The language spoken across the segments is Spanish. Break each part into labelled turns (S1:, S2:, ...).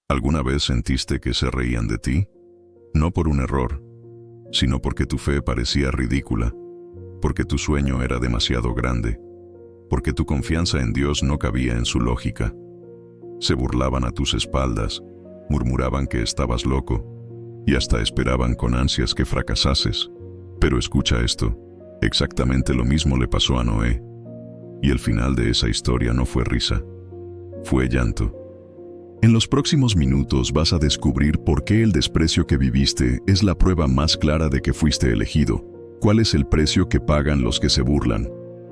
S1: ¿Alguna vez sentiste que se reían de ti? No por un error, sino porque tu fe parecía ridícula, porque tu sueño era demasiado grande, porque tu confianza en Dios no cabía en su lógica. Se burlaban a tus espaldas, murmuraban que estabas loco, y hasta esperaban con ansias que fracasases. Pero escucha esto, exactamente lo mismo le pasó a Noé. Y el final de esa historia no fue risa, fue llanto. En los próximos minutos vas a descubrir por qué el desprecio que viviste es la prueba más clara de que fuiste elegido, cuál es el precio que pagan los que se burlan,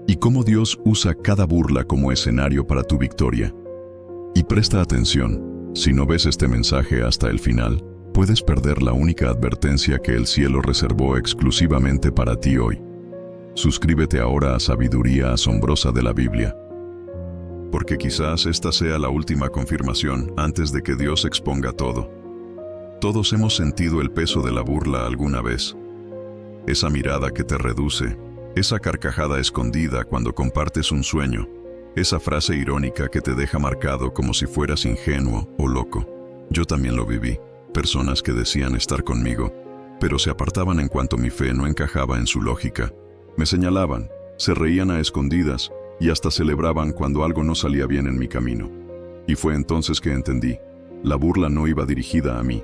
S1: y cómo Dios usa cada burla como escenario para tu victoria. Y presta atención, si no ves este mensaje hasta el final, puedes perder la única advertencia que el cielo reservó exclusivamente para ti hoy. Suscríbete ahora a Sabiduría Asombrosa de la Biblia, porque quizás esta sea la última confirmación antes de que Dios exponga todo. Todos hemos sentido el peso de la burla alguna vez. Esa mirada que te reduce, esa carcajada escondida cuando compartes un sueño, esa frase irónica que te deja marcado como si fueras ingenuo o loco. Yo también lo viví. Personas que decían estar conmigo, pero se apartaban en cuanto mi fe no encajaba en su lógica. Me señalaban, se reían a escondidas y hasta celebraban cuando algo no salía bien en mi camino. Y fue entonces que entendí, la burla no iba dirigida a mí.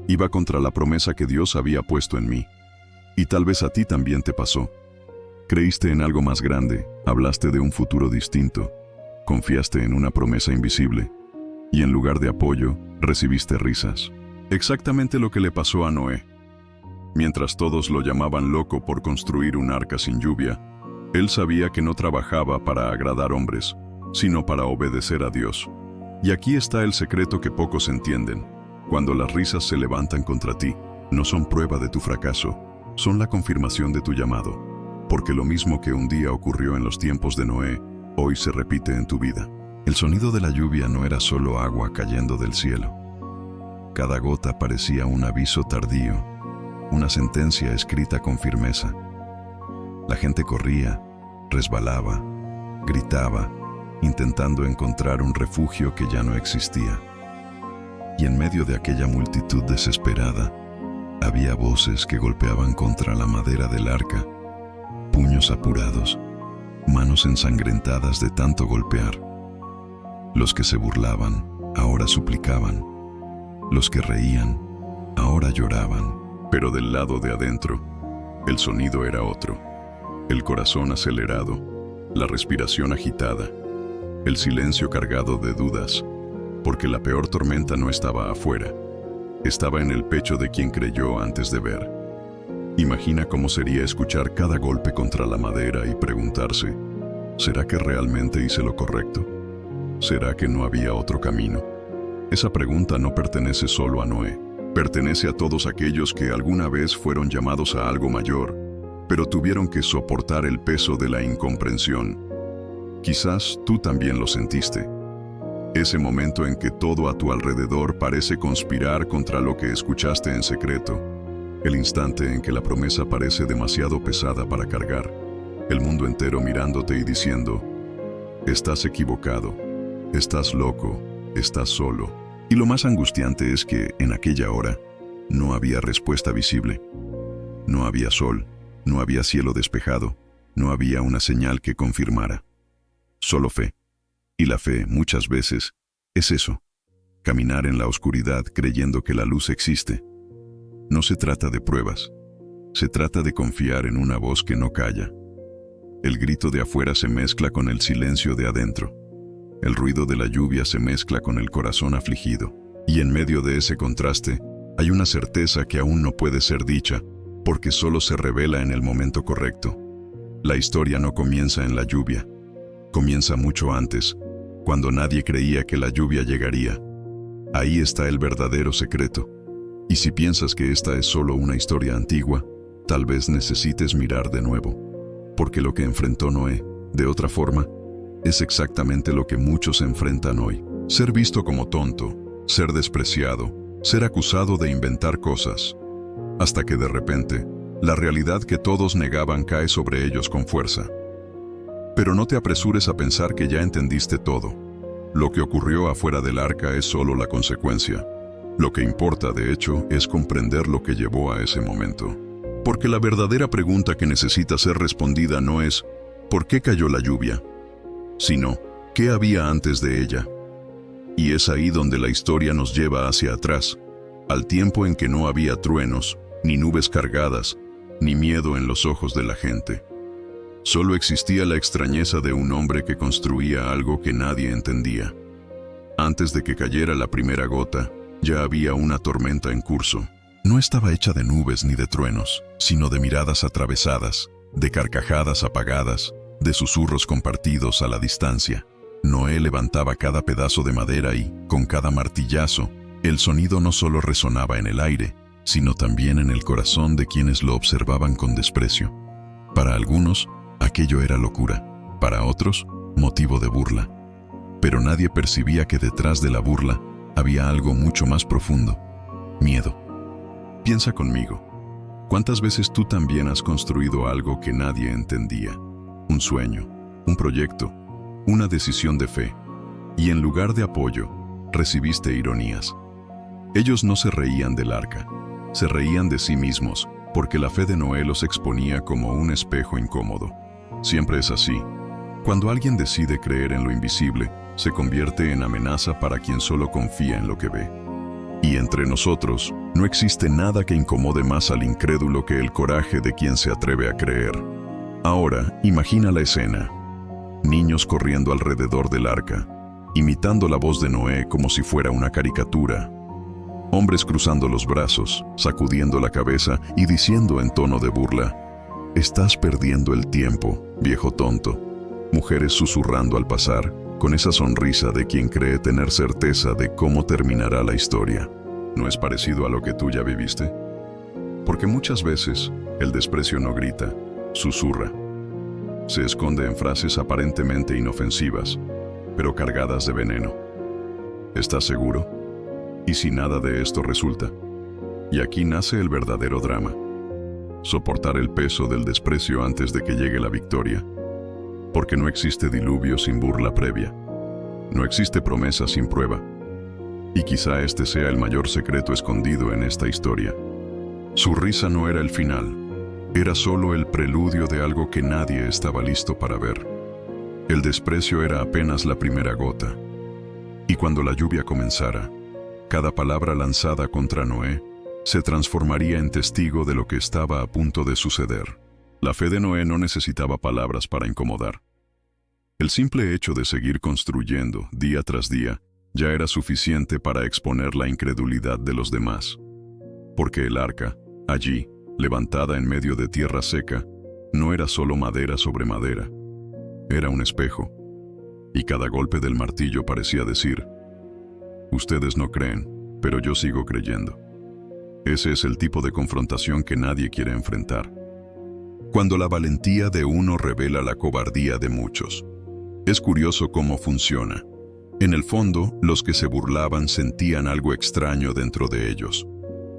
S1: Iba contra la promesa que Dios había puesto en mí. Y tal vez a ti también te pasó. Creíste en algo más grande, hablaste de un futuro distinto, confiaste en una promesa invisible, y en lugar de apoyo, recibiste risas. Exactamente lo que le pasó a Noé. Mientras todos lo llamaban loco por construir un arca sin lluvia, él sabía que no trabajaba para agradar hombres, sino para obedecer a Dios. Y aquí está el secreto que pocos entienden. Cuando las risas se levantan contra ti, no son prueba de tu fracaso, son la confirmación de tu llamado. Porque lo mismo que un día ocurrió en los tiempos de Noé, hoy se repite en tu vida. El sonido de la lluvia no era solo agua cayendo del cielo. Cada gota parecía un aviso tardío, una sentencia escrita con firmeza. La gente corría, resbalaba, gritaba, intentando encontrar un refugio que ya no existía. Y en medio de aquella multitud desesperada, había voces que golpeaban contra la madera del arca, puños apurados, manos ensangrentadas de tanto golpear. Los que se burlaban, ahora suplicaban. Los que reían, ahora lloraban. Pero del lado de adentro, el sonido era otro. El corazón acelerado, la respiración agitada, el silencio cargado de dudas, porque la peor tormenta no estaba afuera, estaba en el pecho de quien creyó antes de ver. Imagina cómo sería escuchar cada golpe contra la madera y preguntarse, ¿será que realmente hice lo correcto? ¿Será que no había otro camino? Esa pregunta no pertenece solo a Noé, pertenece a todos aquellos que alguna vez fueron llamados a algo mayor, pero tuvieron que soportar el peso de la incomprensión. Quizás tú también lo sentiste. Ese momento en que todo a tu alrededor parece conspirar contra lo que escuchaste en secreto. El instante en que la promesa parece demasiado pesada para cargar. El mundo entero mirándote y diciendo, estás equivocado, estás loco, estás solo. Y lo más angustiante es que, en aquella hora, no había respuesta visible. No había sol, no había cielo despejado, no había una señal que confirmara. Solo fe. Y la fe, muchas veces, es eso. Caminar en la oscuridad creyendo que la luz existe. No se trata de pruebas. Se trata de confiar en una voz que no calla. El grito de afuera se mezcla con el silencio de adentro. El ruido de la lluvia se mezcla con el corazón afligido. Y en medio de ese contraste, hay una certeza que aún no puede ser dicha, porque solo se revela en el momento correcto. La historia no comienza en la lluvia. Comienza mucho antes, cuando nadie creía que la lluvia llegaría. Ahí está el verdadero secreto. Y si piensas que esta es solo una historia antigua, tal vez necesites mirar de nuevo. Porque lo que enfrentó Noé, de otra forma, es exactamente lo que muchos enfrentan hoy. Ser visto como tonto, ser despreciado, ser acusado de inventar cosas. Hasta que de repente, la realidad que todos negaban cae sobre ellos con fuerza. Pero no te apresures a pensar que ya entendiste todo. Lo que ocurrió afuera del arca es solo la consecuencia. Lo que importa, de hecho, es comprender lo que llevó a ese momento. Porque la verdadera pregunta que necesita ser respondida no es ¿por qué cayó la lluvia?, sino ¿qué había antes de ella? Y es ahí donde la historia nos lleva hacia atrás, al tiempo en que no había truenos, ni nubes cargadas, ni miedo en los ojos de la gente. Solo existía la extrañeza de un hombre que construía algo que nadie entendía. Antes de que cayera la primera gota, ya había una tormenta en curso. No estaba hecha de nubes ni de truenos, sino de miradas atravesadas, de carcajadas apagadas, de susurros compartidos a la distancia. Noé levantaba cada pedazo de madera y, con cada martillazo, el sonido no solo resonaba en el aire, sino también en el corazón de quienes lo observaban con desprecio. Para algunos, aquello era locura, para otros, motivo de burla. Pero nadie percibía que detrás de la burla había algo mucho más profundo: miedo. Piensa conmigo, ¿cuántas veces tú también has construido algo que nadie entendía? Un sueño, un proyecto, una decisión de fe, y en lugar de apoyo, recibiste ironías. Ellos no se reían del arca, se reían de sí mismos, porque la fe de Noé los exponía como un espejo incómodo. Siempre es así. Cuando alguien decide creer en lo invisible, se convierte en amenaza para quien solo confía en lo que ve. Y entre nosotros, no existe nada que incomode más al incrédulo que el coraje de quien se atreve a creer. Ahora, imagina la escena. Niños corriendo alrededor del arca, imitando la voz de Noé como si fuera una caricatura. Hombres cruzando los brazos, sacudiendo la cabeza y diciendo en tono de burla: «Estás perdiendo el tiempo, viejo tonto». Mujeres susurrando al pasar, con esa sonrisa de quien cree tener certeza de cómo terminará la historia. ¿No es parecido a lo que tú ya viviste? Porque muchas veces el desprecio no grita, susurra. Se esconde en frases aparentemente inofensivas, pero cargadas de veneno. ¿Estás seguro? ¿Y si nada de esto resulta? Y aquí nace el verdadero drama. Soportar el peso del desprecio antes de que llegue la victoria. Porque no existe diluvio sin burla previa. No existe promesa sin prueba. Y quizá este sea el mayor secreto escondido en esta historia. Su risa no era el final. Era solo el preludio de algo que nadie estaba listo para ver. El desprecio era apenas la primera gota. Y cuando la lluvia comenzara, cada palabra lanzada contra Noé se transformaría en testigo de lo que estaba a punto de suceder. La fe de Noé no necesitaba palabras para incomodar. El simple hecho de seguir construyendo día tras día ya era suficiente para exponer la incredulidad de los demás. Porque el arca, allí, levantada en medio de tierra seca, no era solo madera sobre madera. Era un espejo. Y cada golpe del martillo parecía decir: «Ustedes no creen, pero yo sigo creyendo». Ese es el tipo de confrontación que nadie quiere enfrentar. Cuando la valentía de uno revela la cobardía de muchos. Es curioso cómo funciona. En el fondo, los que se burlaban sentían algo extraño dentro de ellos.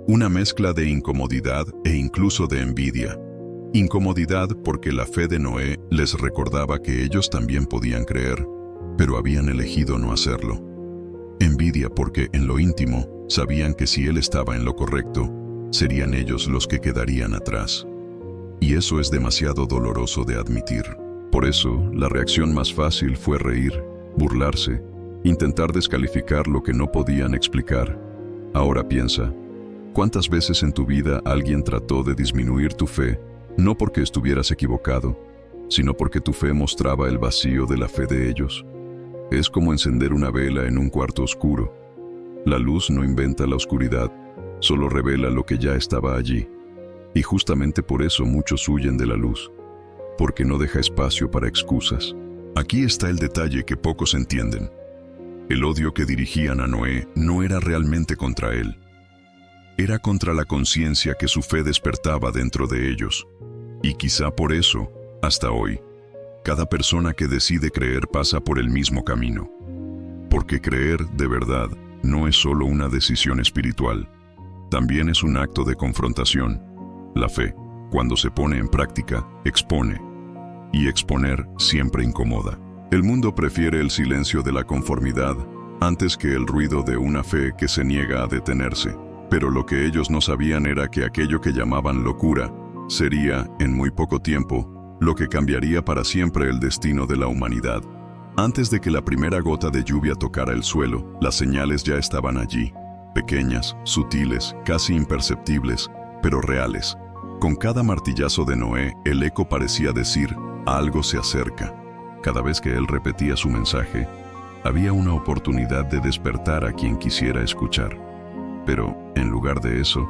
S1: Una mezcla de incomodidad e incluso de envidia. Incomodidad porque la fe de Noé les recordaba que ellos también podían creer, pero habían elegido no hacerlo. Envidia porque en lo íntimo sabían que si él estaba en lo correcto, serían ellos los que quedarían atrás. Y eso es demasiado doloroso de admitir. Por eso, la reacción más fácil fue reír, burlarse, intentar descalificar lo que no podían explicar. Ahora piensa, ¿cuántas veces en tu vida alguien trató de disminuir tu fe, no porque estuvieras equivocado, sino porque tu fe mostraba el vacío de la fe de ellos? Es como encender una vela en un cuarto oscuro. La luz no inventa la oscuridad, solo revela lo que ya estaba allí. Y justamente por eso muchos huyen de la luz, porque no deja espacio para excusas. Aquí está el detalle que pocos entienden. El odio que dirigían a Noé no era realmente contra él. Era contra la conciencia que su fe despertaba dentro de ellos. Y quizá por eso, hasta hoy, cada persona que decide creer pasa por el mismo camino. Porque creer, de verdad, no es solo una decisión espiritual. También es un acto de confrontación. La fe, cuando se pone en práctica, expone. Y exponer siempre incomoda. El mundo prefiere el silencio de la conformidad antes que el ruido de una fe que se niega a detenerse. Pero lo que ellos no sabían era que aquello que llamaban locura sería, en muy poco tiempo, lo que cambiaría para siempre el destino de la humanidad. Antes de que la primera gota de lluvia tocara el suelo, las señales ya estaban allí, pequeñas, sutiles, casi imperceptibles, pero reales. Con cada martillazo de Noé, el eco parecía decir, algo se acerca. Cada vez que él repetía su mensaje, había una oportunidad de despertar a quien quisiera escuchar. Pero, en lugar de eso,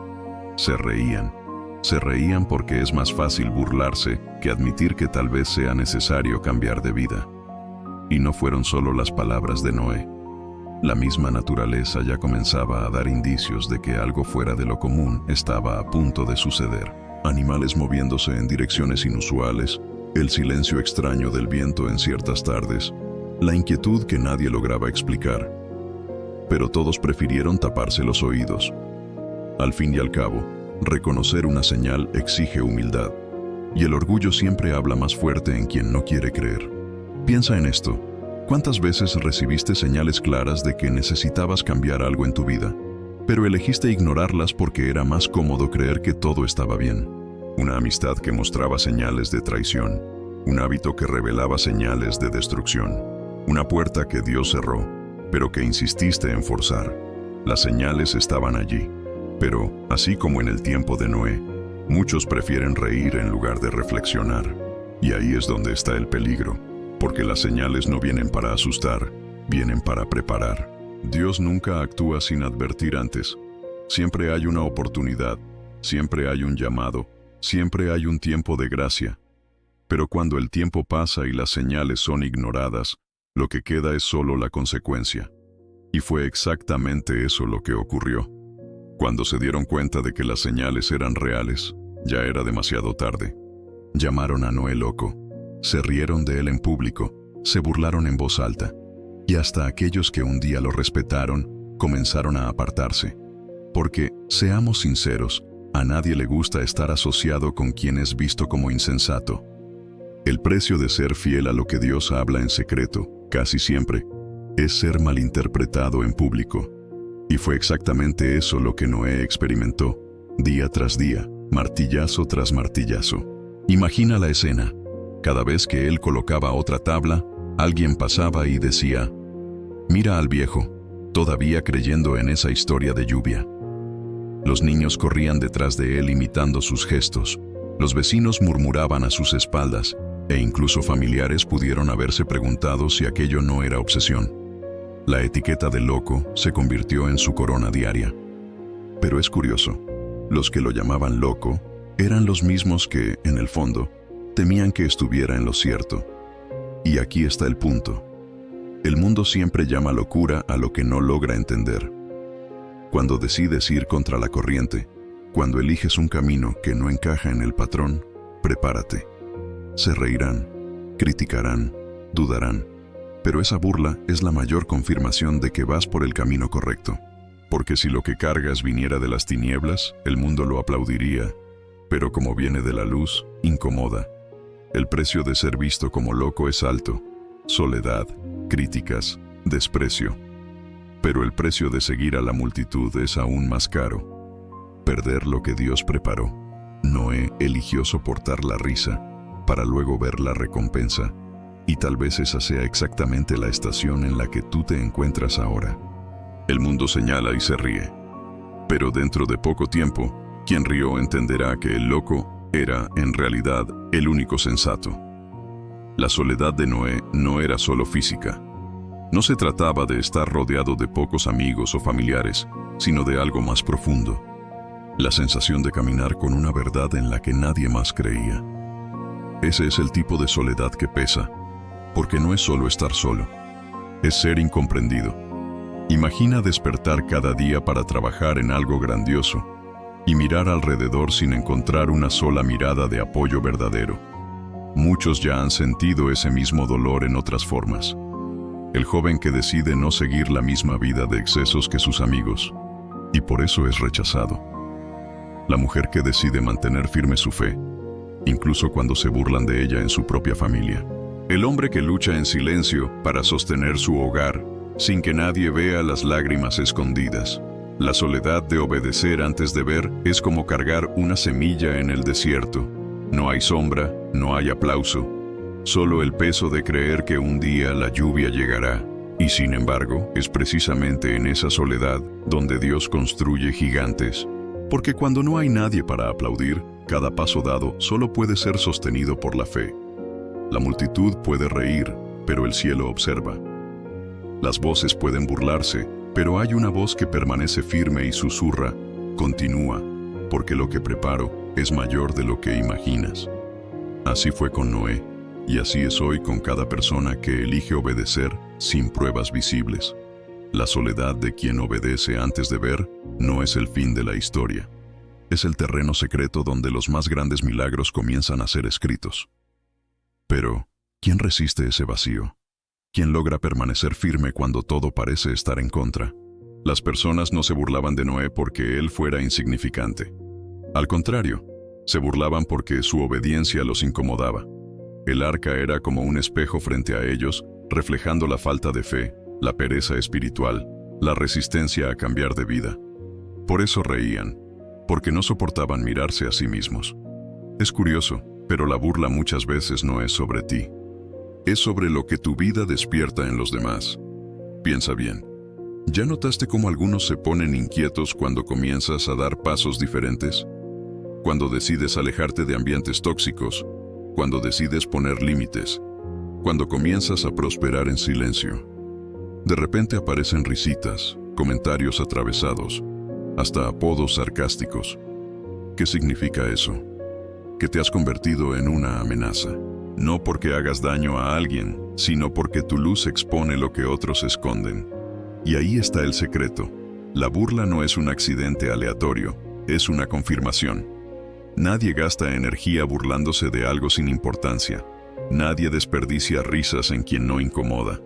S1: se reían. Se reían porque es más fácil burlarse que admitir que tal vez sea necesario cambiar de vida. Y no fueron solo las palabras de Noé. La misma naturaleza ya comenzaba a dar indicios de que algo fuera de lo común estaba a punto de suceder. Animales moviéndose en direcciones inusuales, el silencio extraño del viento en ciertas tardes, la inquietud que nadie lograba explicar. Pero todos prefirieron taparse los oídos. Al fin y al cabo, reconocer una señal exige humildad, y el orgullo siempre habla más fuerte en quien no quiere creer. Piensa en esto. ¿Cuántas veces recibiste señales claras de que necesitabas cambiar algo en tu vida, pero elegiste ignorarlas porque era más cómodo creer que todo estaba bien? Una amistad que mostraba señales de traición, un hábito que revelaba señales de destrucción, una puerta que Dios cerró, pero que insististe en forzar. Las señales estaban allí, pero, así como en el tiempo de Noé, muchos prefieren reír en lugar de reflexionar. Y ahí es donde está el peligro, porque las señales no vienen para asustar, vienen para preparar. Dios nunca actúa sin advertir antes. Siempre hay una oportunidad, siempre hay un llamado, siempre hay un tiempo de gracia. Pero cuando el tiempo pasa y las señales son ignoradas, lo que queda es solo la consecuencia. Y fue exactamente eso lo que ocurrió. Cuando se dieron cuenta de que las señales eran reales, ya era demasiado tarde. Llamaron a Noé loco, se rieron de él en público, se burlaron en voz alta, y hasta aquellos que un día lo respetaron comenzaron a apartarse. Porque, seamos sinceros, a nadie le gusta estar asociado con quien es visto como insensato. El precio de ser fiel a lo que Dios habla en secreto, casi siempre, es ser malinterpretado en público. Y fue exactamente eso lo que Noé experimentó, día tras día, martillazo tras martillazo. Imagina la escena. Cada vez que él colocaba otra tabla, alguien pasaba y decía, «Mira al viejo», todavía creyendo en esa historia de lluvia. Los niños corrían detrás de él imitando sus gestos, los vecinos murmuraban a sus espaldas, e incluso familiares pudieron haberse preguntado si aquello no era obsesión. La etiqueta de loco se convirtió en su corona diaria. Pero es curioso, los que lo llamaban loco eran los mismos que, en el fondo, temían que estuviera en lo cierto. Y aquí está el punto. El mundo siempre llama locura a lo que no logra entender. Cuando decides ir contra la corriente, cuando eliges un camino que no encaja en el patrón, prepárate. Se reirán, criticarán, dudarán, pero esa burla es la mayor confirmación de que vas por el camino correcto. Porque si lo que cargas viniera de las tinieblas, el mundo lo aplaudiría, pero como viene de la luz, incomoda. El precio de ser visto como loco es alto: soledad, críticas, desprecio. Pero el precio de seguir a la multitud es aún más caro: perder lo que Dios preparó. Noé eligió soportar la risa para luego ver la recompensa, y tal vez esa sea exactamente la estación en la que tú te encuentras ahora. El mundo señala y se ríe, pero dentro de poco tiempo, quien rió entenderá que el loco era, en realidad, el único sensato. La soledad de Noé no era solo física. No se trataba de estar rodeado de pocos amigos o familiares, sino de algo más profundo: la sensación de caminar con una verdad en la que nadie más creía. Ese es el tipo de soledad que pesa, porque no es solo estar solo, es ser incomprendido. Imagina despertar cada día para trabajar en algo grandioso y mirar alrededor sin encontrar una sola mirada de apoyo verdadero. Muchos ya han sentido ese mismo dolor en otras formas. El joven que decide no seguir la misma vida de excesos que sus amigos, y por eso es rechazado. La mujer que decide mantener firme su fe, incluso cuando se burlan de ella en su propia familia. El hombre que lucha en silencio para sostener su hogar, sin que nadie vea las lágrimas escondidas. La soledad de obedecer antes de ver es como cargar una semilla en el desierto. No hay sombra, no hay aplauso, solo el peso de creer que un día la lluvia llegará. Y sin embargo, es precisamente en esa soledad donde Dios construye gigantes. Porque cuando no hay nadie para aplaudir, cada paso dado solo puede ser sostenido por la fe. La multitud puede reír, pero el cielo observa. Las voces pueden burlarse, pero hay una voz que permanece firme y susurra: continúa, porque lo que preparo es mayor de lo que imaginas. Así fue con Noé, y así es hoy con cada persona que elige obedecer sin pruebas visibles. La soledad de quien obedece antes de ver no es el fin de la historia. Es el terreno secreto donde los más grandes milagros comienzan a ser escritos. Pero, ¿quién resiste ese vacío? ¿Quién logra permanecer firme cuando todo parece estar en contra? Las personas no se burlaban de Noé porque él fuera insignificante. Al contrario, se burlaban porque su obediencia los incomodaba. El arca era como un espejo frente a ellos, reflejando la falta de fe, la pereza espiritual, la resistencia a cambiar de vida. Por eso reían, porque no soportaban mirarse a sí mismos. Es curioso, pero la burla muchas veces no es sobre ti. Es sobre lo que tu vida despierta en los demás. Piensa bien. ¿Ya notaste cómo algunos se ponen inquietos cuando comienzas a dar pasos diferentes? Cuando decides alejarte de ambientes tóxicos, cuando decides poner límites, cuando comienzas a prosperar en silencio. De repente aparecen risitas, comentarios atravesados, hasta apodos sarcásticos. ¿Qué significa eso? Que te has convertido en una amenaza. No porque hagas daño a alguien, sino porque tu luz expone lo que otros esconden. Y ahí está el secreto. La burla no es un accidente aleatorio, es una confirmación. Nadie gasta energía burlándose de algo sin importancia. Nadie desperdicia risas en quien no incomoda.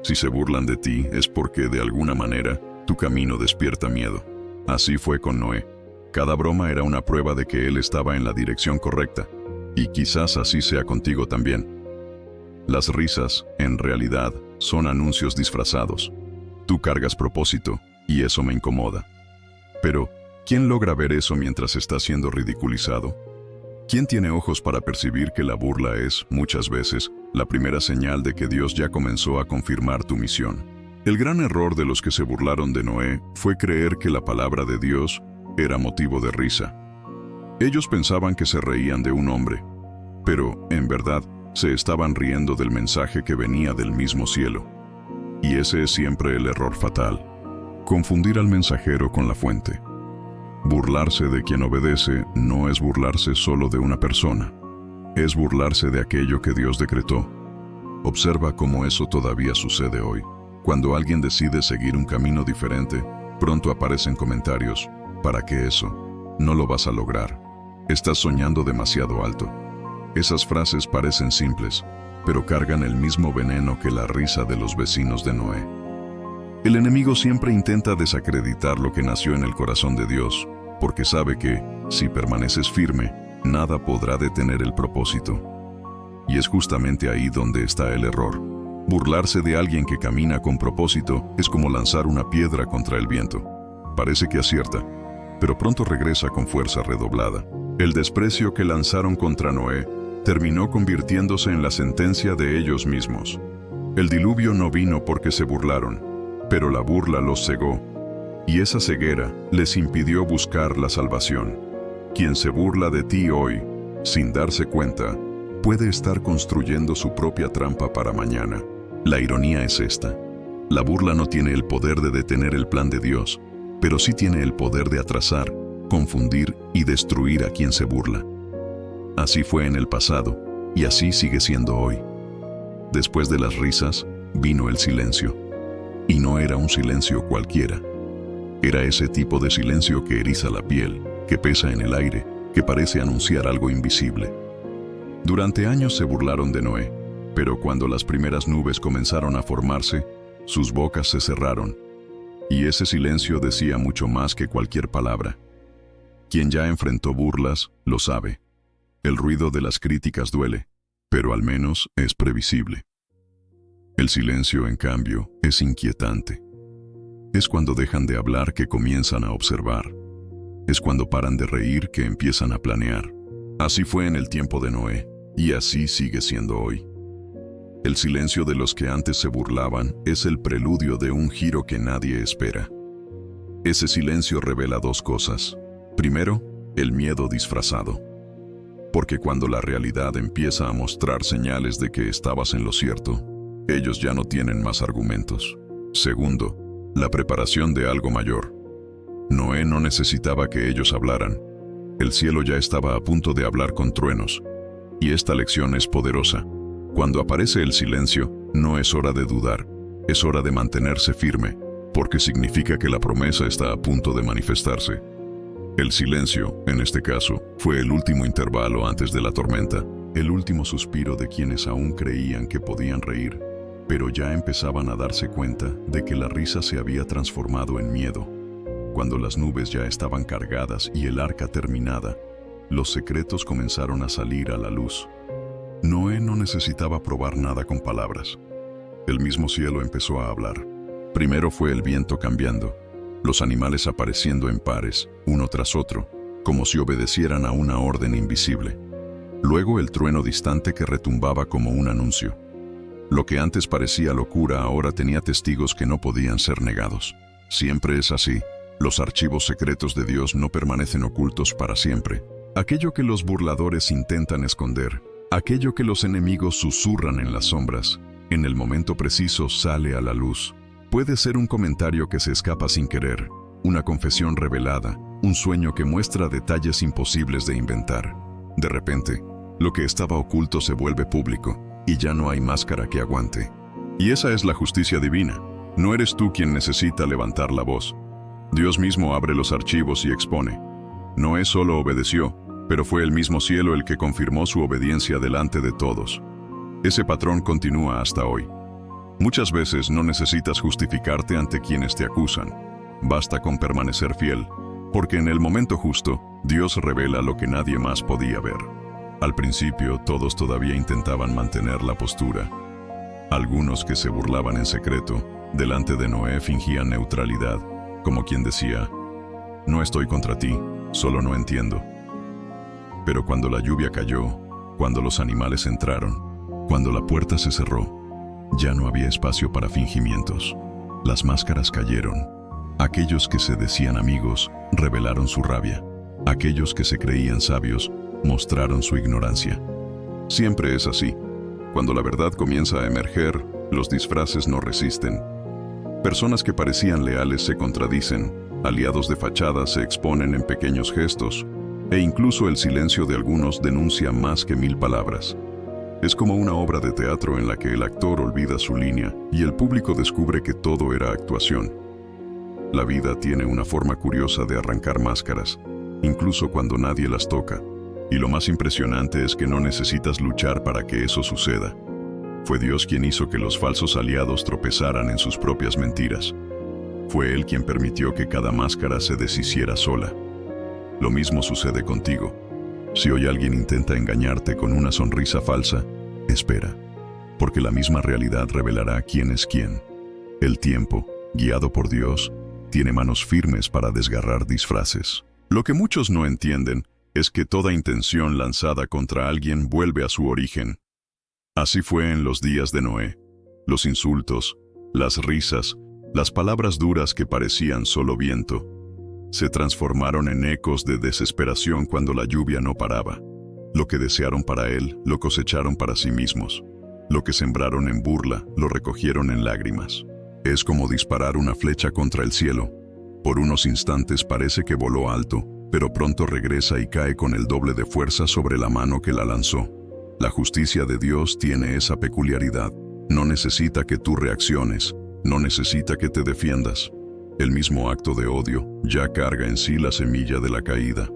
S1: Si se burlan de ti es porque, de alguna manera, tu camino despierta miedo. Así fue con Noé. Cada broma era una prueba de que él estaba en la dirección correcta. Y quizás así sea contigo también. Las risas, en realidad, son anuncios disfrazados. Tú cargas propósito, y eso me incomoda. Pero, ¿quién logra ver eso mientras está siendo ridiculizado? ¿Quién tiene ojos para percibir que la burla es, muchas veces, la primera señal de que Dios ya comenzó a confirmar tu misión? El gran error de los que se burlaron de Noé fue creer que la palabra de Dios era motivo de risa. Ellos pensaban que se reían de un hombre, pero, en verdad, se estaban riendo del mensaje que venía del mismo cielo. Y ese es siempre el error fatal: confundir al mensajero con la fuente. Burlarse de quien obedece no es burlarse solo de una persona, es burlarse de aquello que Dios decretó. Observa cómo eso todavía sucede hoy. Cuando alguien decide seguir un camino diferente, pronto aparecen comentarios: ¿para qué eso? No lo vas a lograr. Estás soñando demasiado alto. Esas frases parecen simples, pero cargan el mismo veneno que la risa de los vecinos de Noé. El enemigo siempre intenta desacreditar lo que nació en el corazón de Dios, porque sabe que, si permaneces firme, nada podrá detener el propósito. Y es justamente ahí donde está el error. Burlarse de alguien que camina con propósito es como lanzar una piedra contra el viento. Parece que acierta, pero pronto regresa con fuerza redoblada. El desprecio que lanzaron contra Noé terminó convirtiéndose en la sentencia de ellos mismos. El diluvio no vino porque se burlaron, pero la burla los cegó, y esa ceguera les impidió buscar la salvación. Quien se burla de ti hoy, sin darse cuenta, puede estar construyendo su propia trampa para mañana. La ironía es esta: la burla no tiene el poder de detener el plan de Dios, pero sí tiene el poder de atrasar, confundir y destruir a quien se burla. Así fue en el pasado, y así sigue siendo hoy. Después de las risas, vino el silencio. Y no era un silencio cualquiera. Era ese tipo de silencio que eriza la piel, que pesa en el aire, que parece anunciar algo invisible. Durante años se burlaron de Noé, pero cuando las primeras nubes comenzaron a formarse, sus bocas se cerraron. Y ese silencio decía mucho más que cualquier palabra. Quien ya enfrentó burlas, lo sabe. El ruido de las críticas duele, pero al menos es previsible. El silencio, en cambio, es inquietante. Es cuando dejan de hablar que comienzan a observar. Es cuando paran de reír que empiezan a planear. Así fue en el tiempo de Noé, y así sigue siendo hoy. El silencio de los que antes se burlaban es el preludio de un giro que nadie espera. Ese silencio revela dos cosas. Primero, el miedo disfrazado. Porque cuando la realidad empieza a mostrar señales de que estabas en lo cierto, ellos ya no tienen más argumentos. Segundo, la preparación de algo mayor. Noé no necesitaba que ellos hablaran. El cielo ya estaba a punto de hablar con truenos. Y esta lección es poderosa. Cuando aparece el silencio, no es hora de dudar, es hora de mantenerse firme, porque significa que la promesa está a punto de manifestarse. El silencio, en este caso, fue el último intervalo antes de la tormenta, el último suspiro de quienes aún creían que podían reír, pero ya empezaban a darse cuenta de que la risa se había transformado en miedo. Cuando las nubes ya estaban cargadas y el arca terminada, los secretos comenzaron a salir a la luz. Noé no necesitaba probar nada con palabras. El mismo cielo empezó a hablar. Primero fue el viento cambiando, los animales apareciendo en pares, uno tras otro, como si obedecieran a una orden invisible. Luego el trueno distante que retumbaba como un anuncio. Lo que antes parecía locura ahora tenía testigos que no podían ser negados. Siempre es así. Los archivos secretos de Dios no permanecen ocultos para siempre. Aquello que los burladores intentan esconder, aquello que los enemigos susurran en las sombras, en el momento preciso sale a la luz. Puede ser un comentario que se escapa sin querer, una confesión revelada, un sueño que muestra detalles imposibles de inventar. De repente, lo que estaba oculto se vuelve público, y ya no hay máscara que aguante. Y esa es la justicia divina. No eres tú quien necesita levantar la voz. Dios mismo abre los archivos y expone. Noé solo obedeció, pero fue el mismo cielo el que confirmó su obediencia delante de todos. Ese patrón continúa hasta hoy. Muchas veces no necesitas justificarte ante quienes te acusan. Basta con permanecer fiel, porque en el momento justo, Dios revela lo que nadie más podía ver. Al principio, todos todavía intentaban mantener la postura. Algunos que se burlaban en secreto, delante de Noé fingían neutralidad, como quien decía, no estoy contra ti, solo no entiendo. Pero cuando la lluvia cayó, cuando los animales entraron, cuando la puerta se cerró, ya no había espacio para fingimientos. Las máscaras cayeron. Aquellos que se decían amigos revelaron su rabia. Aquellos que se creían sabios mostraron su ignorancia. Siempre es así. Cuando la verdad comienza a emerger, los disfraces no resisten. Personas que parecían leales se contradicen, aliados de fachada se exponen en pequeños gestos, e incluso el silencio de algunos denuncia más que 1000 palabras. Es como una obra de teatro en la que el actor olvida su línea y el público descubre que todo era actuación. La vida tiene una forma curiosa de arrancar máscaras, incluso cuando nadie las toca, y lo más impresionante es que no necesitas luchar para que eso suceda. Fue Dios quien hizo que los falsos aliados tropezaran en sus propias mentiras. Fue Él quien permitió que cada máscara se deshiciera sola. Lo mismo sucede contigo. Si hoy alguien intenta engañarte con una sonrisa falsa, espera, porque la misma realidad revelará quién es quién. El tiempo, guiado por Dios, tiene manos firmes para desgarrar disfraces. Lo que muchos no entienden es que toda intención lanzada contra alguien vuelve a su origen. Así fue en los días de Noé. Los insultos, las risas, las palabras duras que parecían solo viento, se transformaron en ecos de desesperación cuando la lluvia no paraba. Lo que desearon para él, lo cosecharon para sí mismos. Lo que sembraron en burla, lo recogieron en lágrimas. Es como disparar una flecha contra el cielo. Por unos instantes parece que voló alto, pero pronto regresa y cae con el doble de fuerza sobre la mano que la lanzó. La justicia de Dios tiene esa peculiaridad. No necesita que tú reacciones, no necesita que te defiendas. El mismo acto de odio ya carga en sí la semilla de la caída.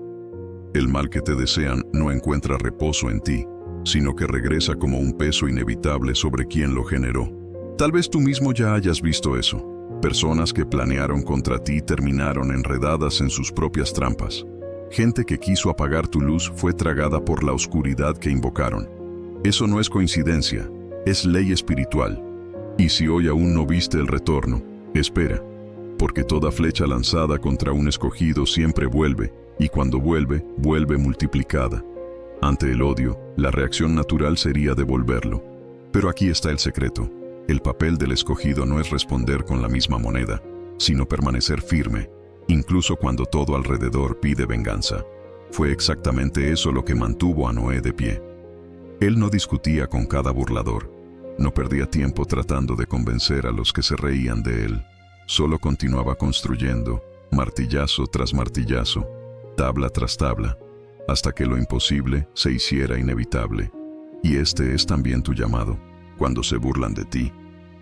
S1: El mal que te desean no encuentra reposo en ti, sino que regresa como un peso inevitable sobre quien lo generó. Tal vez tú mismo ya hayas visto eso. Personas que planearon contra ti terminaron enredadas en sus propias trampas. Gente que quiso apagar tu luz fue tragada por la oscuridad que invocaron. Eso no es coincidencia, es ley espiritual. Y si hoy aún no viste el retorno, espera, porque toda flecha lanzada contra un escogido siempre vuelve, y cuando vuelve, vuelve multiplicada. Ante el odio, la reacción natural sería devolverlo. Pero aquí está el secreto. El papel del escogido no es responder con la misma moneda, sino permanecer firme, incluso cuando todo alrededor pide venganza. Fue exactamente eso lo que mantuvo a Noé de pie. Él no discutía con cada burlador, no perdía tiempo tratando de convencer a los que se reían de él. Solo continuaba construyendo, martillazo tras martillazo, tabla tras tabla, hasta que lo imposible se hiciera inevitable. Y este es también tu llamado, cuando se burlan de ti,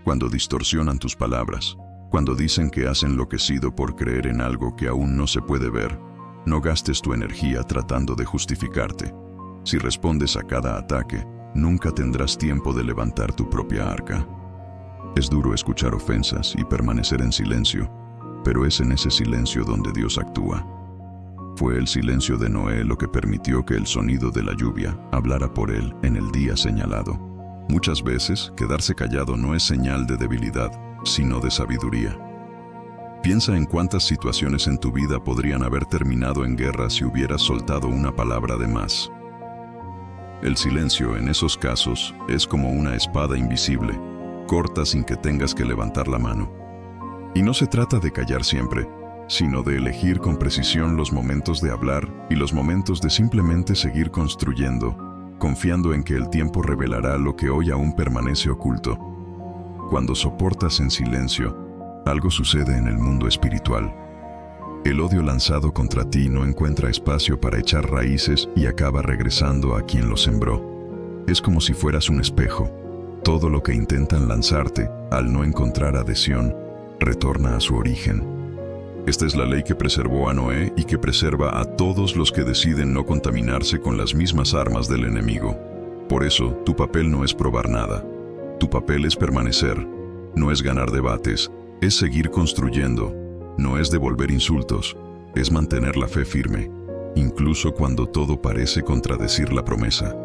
S1: cuando distorsionan tus palabras, cuando dicen que has enloquecido por creer en algo que aún no se puede ver. No gastes tu energía tratando de justificarte. Si respondes a cada ataque, nunca tendrás tiempo de levantar tu propia arca. Es duro escuchar ofensas y permanecer en silencio, pero es en ese silencio donde Dios actúa. Fue el silencio de Noé lo que permitió que el sonido de la lluvia hablara por él en el día señalado. Muchas veces, quedarse callado no es señal de debilidad, sino de sabiduría. Piensa en cuántas situaciones en tu vida podrían haber terminado en guerra si hubieras soltado una palabra de más. El silencio en esos casos es como una espada invisible, corta sin que tengas que levantar la mano. Y no se trata de callar siempre, sino de elegir con precisión los momentos de hablar y los momentos de simplemente seguir construyendo, confiando en que el tiempo revelará lo que hoy aún permanece oculto. Cuando soportas en silencio, algo sucede en el mundo espiritual. El odio lanzado contra ti no encuentra espacio para echar raíces y acaba regresando a quien lo sembró. Es como si fueras un espejo. Todo lo que intentan lanzarte, al no encontrar adhesión, retorna a su origen. Esta es la ley que preservó a Noé y que preserva a todos los que deciden no contaminarse con las mismas armas del enemigo. Por eso, tu papel no es probar nada. Tu papel es permanecer. No es ganar debates, es seguir construyendo. No es devolver insultos, es mantener la fe firme, incluso cuando todo parece contradecir la promesa.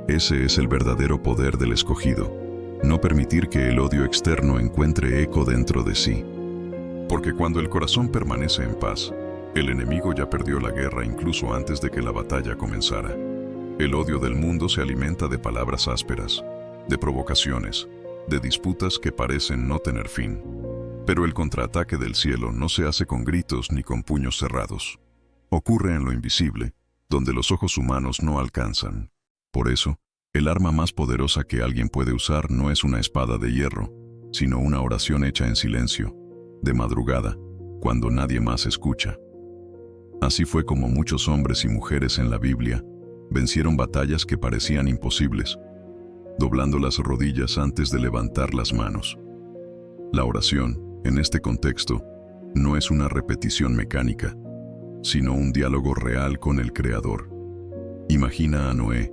S1: Ese es el verdadero poder del escogido, no permitir que el odio externo encuentre eco dentro de sí. Porque cuando el corazón permanece en paz, el enemigo ya perdió la guerra incluso antes de que la batalla comenzara. El odio del mundo se alimenta de palabras ásperas, de provocaciones, de disputas que parecen no tener fin. Pero el contraataque del cielo no se hace con gritos ni con puños cerrados. Ocurre en lo invisible, donde los ojos humanos no alcanzan. Por eso, el arma más poderosa que alguien puede usar no es una espada de hierro, sino una oración hecha en silencio, de madrugada, cuando nadie más escucha. Así fue como muchos hombres y mujeres en la Biblia vencieron batallas que parecían imposibles, doblando las rodillas antes de levantar las manos. La oración, en este contexto, no es una repetición mecánica, sino un diálogo real con el Creador. Imagina a Noé,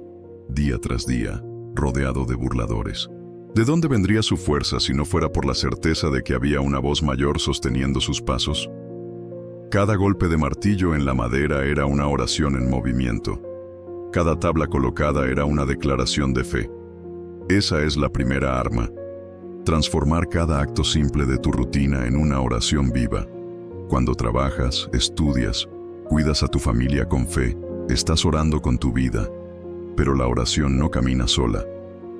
S1: día tras día, rodeado de burladores. ¿De dónde vendría su fuerza si no fuera por la certeza de que había una voz mayor sosteniendo sus pasos? Cada golpe de martillo en la madera era una oración en movimiento. Cada tabla colocada era una declaración de fe. Esa es la primera arma. Transformar cada acto simple de tu rutina en una oración viva. Cuando trabajas, estudias, cuidas a tu familia con fe, estás orando con tu vida. Pero la oración no camina sola.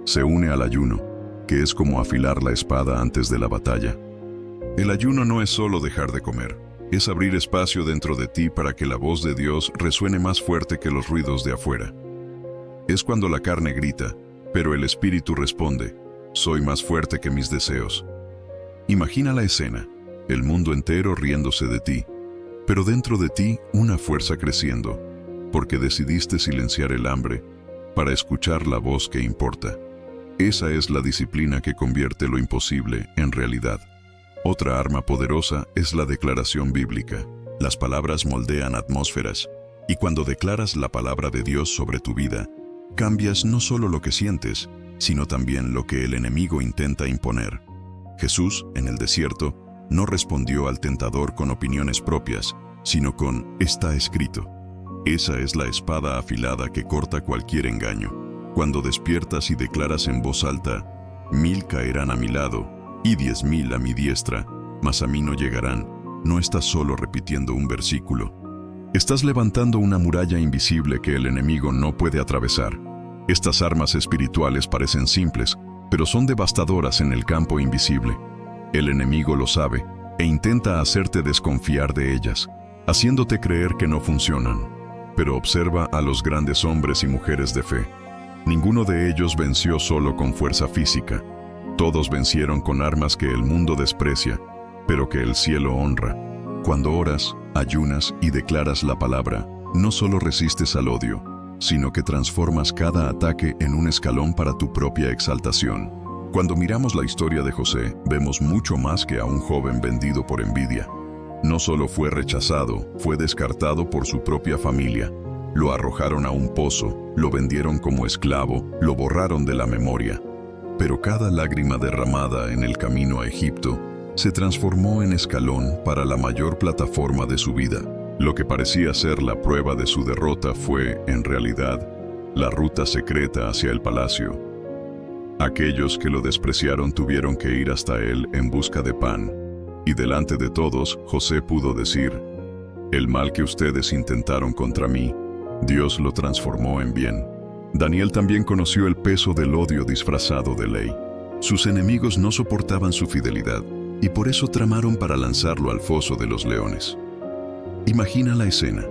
S1: Se une al ayuno, que es como afilar la espada antes de la batalla. El ayuno no es solo dejar de comer, es abrir espacio dentro de ti para que la voz de Dios resuene más fuerte que los ruidos de afuera. Es cuando la carne grita, pero el espíritu responde: soy más fuerte que mis deseos. Imagina la escena, el mundo entero riéndose de ti, pero dentro de ti una fuerza creciendo, porque decidiste silenciar el hambre para escuchar la voz que importa. Esa es la disciplina que convierte lo imposible en realidad. Otra arma poderosa es la declaración bíblica. Las palabras moldean atmósferas, y cuando declaras la palabra de Dios sobre tu vida, cambias no solo lo que sientes, sino también lo que el enemigo intenta imponer. Jesús, en el desierto, no respondió al tentador con opiniones propias, sino con "está escrito". Esa es la espada afilada que corta cualquier engaño. Cuando despiertas y declaras en voz alta, 1000 caerán a mi lado y 10,000 a mi diestra, mas a mí no llegarán, no estás solo repitiendo un versículo. Estás levantando una muralla invisible que el enemigo no puede atravesar. Estas armas espirituales parecen simples, pero son devastadoras en el campo invisible. El enemigo lo sabe e intenta hacerte desconfiar de ellas, haciéndote creer que no funcionan. Pero observa a los grandes hombres y mujeres de fe. Ninguno de ellos venció solo con fuerza física. Todos vencieron con armas que el mundo desprecia, pero que el cielo honra. Cuando oras, ayunas y declaras la palabra, no solo resistes al odio, sino que transformas cada ataque en un escalón para tu propia exaltación. Cuando miramos la historia de José, vemos mucho más que a un joven vendido por envidia. No solo fue rechazado, fue descartado por su propia familia. Lo arrojaron a un pozo, lo vendieron como esclavo, lo borraron de la memoria. Pero cada lágrima derramada en el camino a Egipto se transformó en escalón para la mayor plataforma de su vida. Lo que parecía ser la prueba de su derrota fue, en realidad, la ruta secreta hacia el palacio. Aquellos que lo despreciaron tuvieron que ir hasta él en busca de pan, y delante de todos José pudo decir: el mal que ustedes intentaron contra mí, Dios lo transformó en bien. Daniel también conoció el peso del odio disfrazado de ley. Sus enemigos no soportaban su fidelidad, y por eso tramaron para lanzarlo al foso de los leones. Imagina la escena: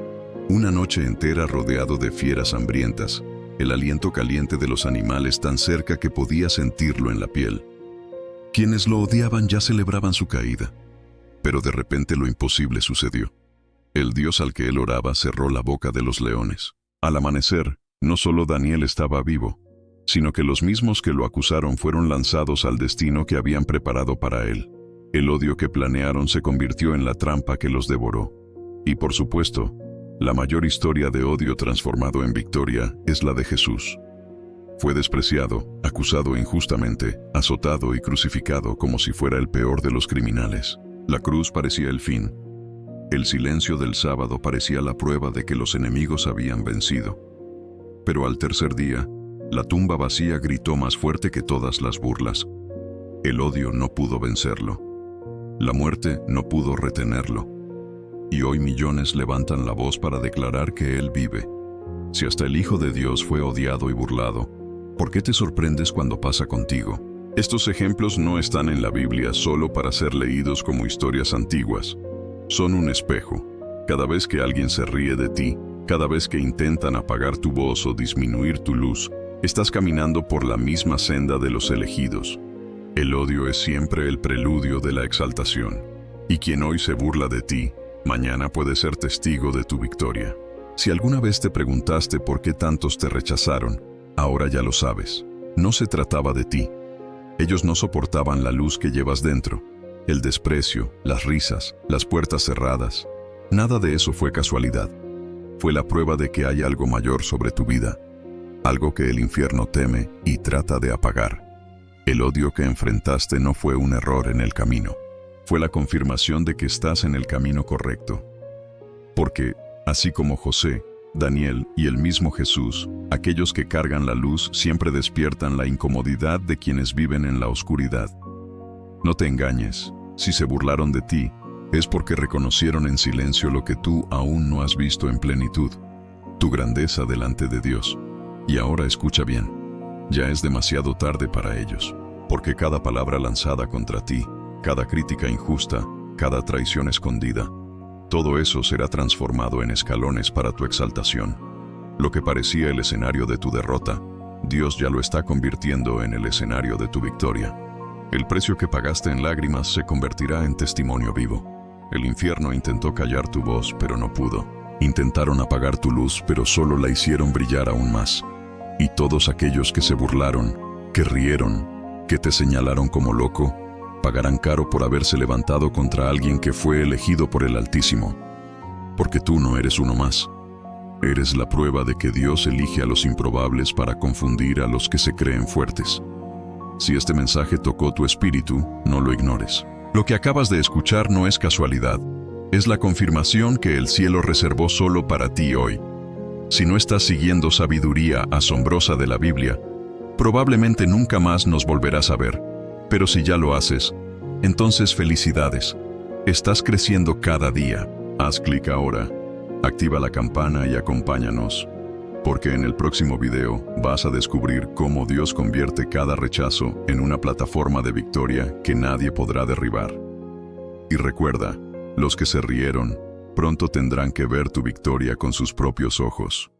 S1: una noche entera rodeado de fieras hambrientas, el aliento caliente de los animales tan cerca que podía sentirlo en la piel. Quienes lo odiaban ya celebraban su caída, pero de repente lo imposible sucedió. El Dios al que él oraba cerró la boca de los leones. Al amanecer, no solo Daniel estaba vivo, sino que los mismos que lo acusaron fueron lanzados al destino que habían preparado para él. El odio que planearon se convirtió en la trampa que los devoró. Y por supuesto, la mayor historia de odio transformado en victoria es la de Jesús. Fue despreciado, acusado injustamente, azotado y crucificado como si fuera el peor de los criminales. La cruz parecía el fin. El silencio del sábado parecía la prueba de que los enemigos habían vencido. Pero al tercer día, la tumba vacía gritó más fuerte que todas las burlas. El odio no pudo vencerlo. La muerte no pudo retenerlo. Y hoy millones levantan la voz para declarar que Él vive. Si hasta el Hijo de Dios fue odiado y burlado, ¿por qué te sorprendes cuando pasa contigo? Estos ejemplos no están en la Biblia solo para ser leídos como historias antiguas. Son un espejo. Cada vez que alguien se ríe de ti, cada vez que intentan apagar tu voz o disminuir tu luz, estás caminando por la misma senda de los elegidos. El odio es siempre el preludio de la exaltación. Y quien hoy se burla de ti, mañana puede ser testigo de tu victoria. Si alguna vez te preguntaste por qué tantos te rechazaron, ahora ya lo sabes. No se trataba de ti. Ellos no soportaban la luz que llevas dentro, el desprecio, las risas, las puertas cerradas. Nada de eso fue casualidad. Fue la prueba de que hay algo mayor sobre tu vida, algo que el infierno teme y trata de apagar. El odio que enfrentaste no fue un error en el camino. Fue la confirmación de que estás en el camino correcto. Porque, así como José, Daniel y el mismo Jesús, aquellos que cargan la luz siempre despiertan la incomodidad de quienes viven en la oscuridad. No te engañes, si se burlaron de ti, es porque reconocieron en silencio lo que tú aún no has visto en plenitud, tu grandeza delante de Dios. Y ahora escucha bien. Ya es demasiado tarde para ellos, porque cada palabra lanzada contra ti, cada crítica injusta, cada traición escondida, todo eso será transformado en escalones para tu exaltación. Lo que parecía el escenario de tu derrota, Dios ya lo está convirtiendo en el escenario de tu victoria. El precio que pagaste en lágrimas se convertirá en testimonio vivo. El infierno intentó callar tu voz, pero no pudo. Intentaron apagar tu luz, pero solo la hicieron brillar aún más. Y todos aquellos que se burlaron, que rieron, que te señalaron como loco, pagarán caro por haberse levantado contra alguien que fue elegido por el Altísimo. Porque tú no eres uno más. Eres la prueba de que Dios elige a los improbables para confundir a los que se creen fuertes. Si este mensaje tocó tu espíritu, no lo ignores. Lo que acabas de escuchar no es casualidad. Es la confirmación que el cielo reservó solo para ti hoy. Si no estás siguiendo sabiduría asombrosa de la Biblia, probablemente nunca más nos volverás a ver. Pero si ya lo haces, entonces felicidades. Estás creciendo cada día. Haz clic ahora, activa la campana y acompáñanos, porque en el próximo video vas a descubrir cómo Dios convierte cada rechazo en una plataforma de victoria que nadie podrá derribar. Y recuerda, los que se rieron, pronto tendrán que ver tu victoria con sus propios ojos.